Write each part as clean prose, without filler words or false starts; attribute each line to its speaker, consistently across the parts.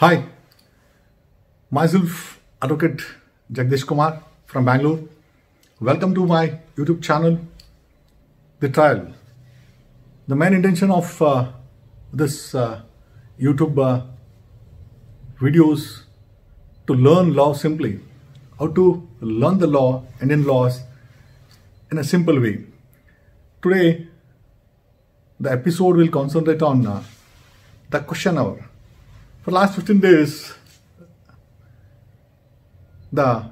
Speaker 1: Hi, myself Advocate Jagdish Kumar from Bangalore. Welcome to my YouTube channel, The Trial. The main intention of this YouTube videos to learn law simply, how to learn the law, Indian laws in a simple way. Today, the episode will concentrate on the question hour. For the last 15 days, the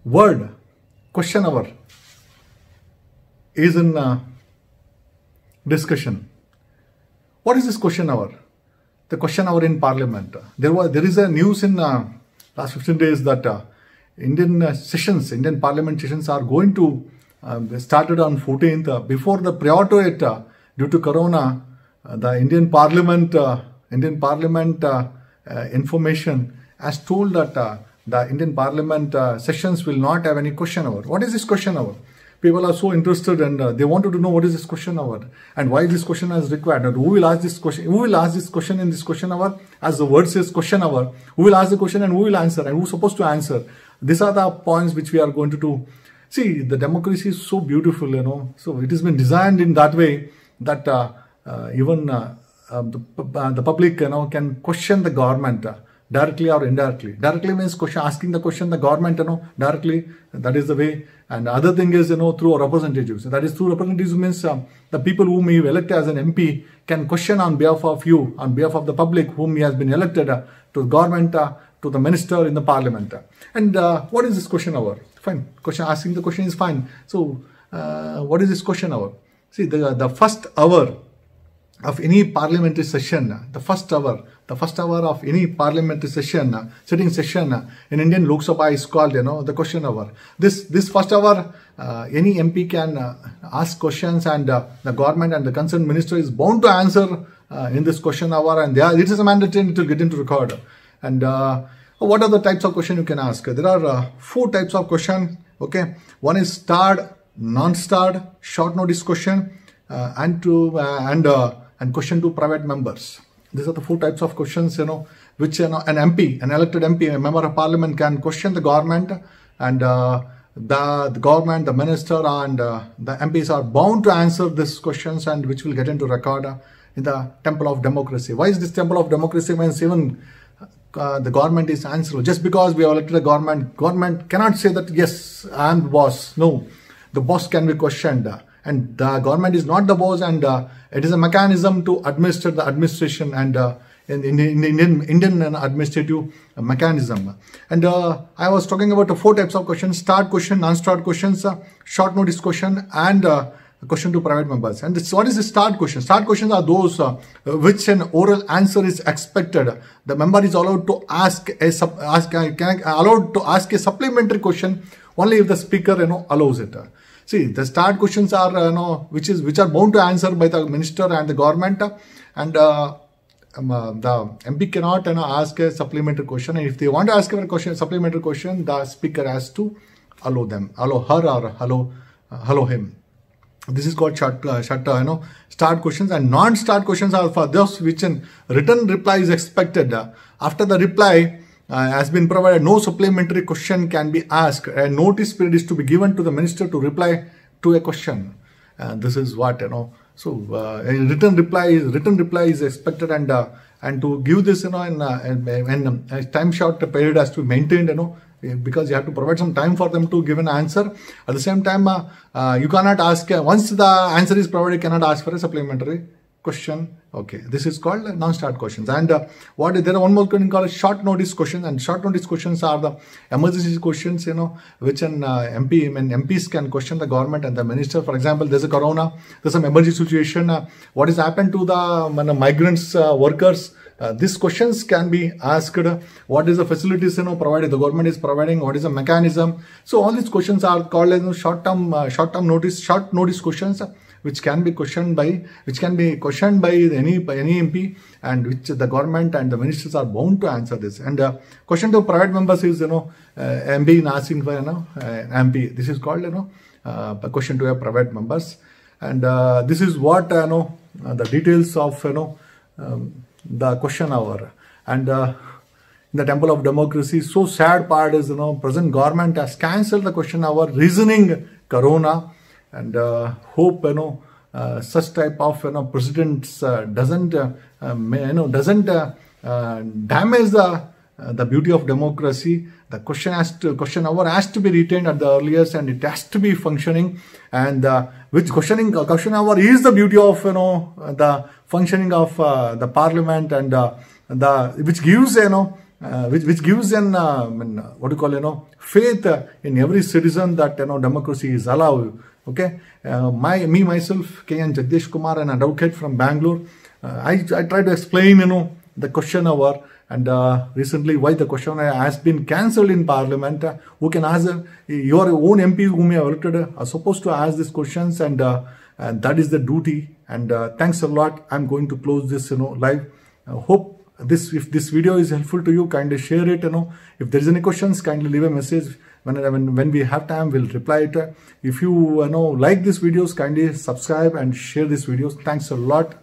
Speaker 1: word question hour is in discussion. What is this question hour? The question hour in Parliament. There is a news in last 15 days that Indian Parliament sessions are going to started on 14th. Before the prior to it, due to Corona, the Indian Parliament information has told that the Indian Parliament sessions will not have any question hour. What is this question hour? People are so interested and they wanted to know what is this question hour and why this question is required and who will ask this question. Who will ask this question in this question hour? As the word says, question hour. Who will ask the question and who will answer and who is supposed to answer? These are the points which we are going to do. See, the democracy is so beautiful, So it has been designed in that way that even the public, can question the government directly or indirectly. Directly means asking the question the government, directly. That is the way. And the other thing is, through representatives. That is through representatives means the people whom you elect as an MP can question on behalf of you, on behalf of the public whom he has been elected to the government, to the minister in the Parliament. And what is this question hour? Fine. Asking the question is fine. So what is this question hour? See, the first hour of any parliamentary session, the first hour of any parliamentary session, sitting session in Indian Lok Sabha is called, the question hour. This first hour, any MP can ask questions and the government and the concerned minister is bound to answer in this question hour, and it is a mandatory and it will get into record. And what are the types of questions you can ask? There are 4 types of questions. Okay, one is starred, non-starred, short notice question, and question to private members. These are the 4 types of questions, which an MP, an elected MP, a member of parliament can question the government, and the government, the minister, and the MPs are bound to answer these questions, and which will get into record in the temple of democracy. Why is this temple of democracy? Means even the government is answerable. Just because we have elected a government cannot say that yes, I am the boss. No, the boss can be questioned. And the government is not the boss, and it is a mechanism to administer the administration and in Indian administrative mechanism. And I was talking about the 4 types of questions: start question, non-start questions, short notice question, and question to private members. And what is the start question? Start questions are those which an oral answer is expected. The member is allowed to ask a supplementary question only if the speaker allows it. See, the start questions are which are bound to answer by the minister and the government, and the MP cannot ask a supplementary question. And if they want to ask a supplementary question, the speaker has to allow her or allow him. This is called start questions. And non-start questions are for those which a written reply is expected. After the reply has been provided, no supplementary question can be asked. A notice period is to be given to the minister to reply to a question. This is what So a written reply is expected, and to give this in a time short period has to be maintained. Because you have to provide some time for them to give an answer. At the same time, you cannot ask once the answer is provided, you cannot ask for a supplementary question. Okay, this is called non-start questions. And there are one more question called short notice questions. And short notice questions are the emergency questions, which an MPs can question the government and the minister. For example, there's a corona, there's some emergency situation. What has happened to the migrants, workers? These questions can be asked. What is the facilities provided the government is providing? What is the mechanism? So all these questions are called as short notice questions, which can be questioned by any MP, and which the government and the ministers are bound to answer this. And question to private members is MP asking for MP. This is called a question to a private members. And this is what the details of the question hour. And in the temple of democracy, so sad part is, present government has cancelled the question hour reasoning corona, and hope, such type of, presidents doesn't damage the beauty of democracy. The question hour has to be retained at the earliest, and it has to be functioning. And which question hour is the beauty of, the functioning of the parliament, and which gives, which gives an faith in every citizen that, democracy is allowed. Okay, myself, K.N. Jagdish Kumar, an advocate from Bangalore. I try to explain, the question hour, and recently why the question hour has been cancelled in Parliament. Who can ask your own MP whom you have elected are supposed to ask these questions, and that is the duty. And thanks a lot. I'm going to close this, live. Hope if this video is helpful to you, kindly share it. If there is any questions, kindly leave a message. When we have time, we'll reply it. If you like these videos, kindly subscribe and share these videos. Thanks a lot.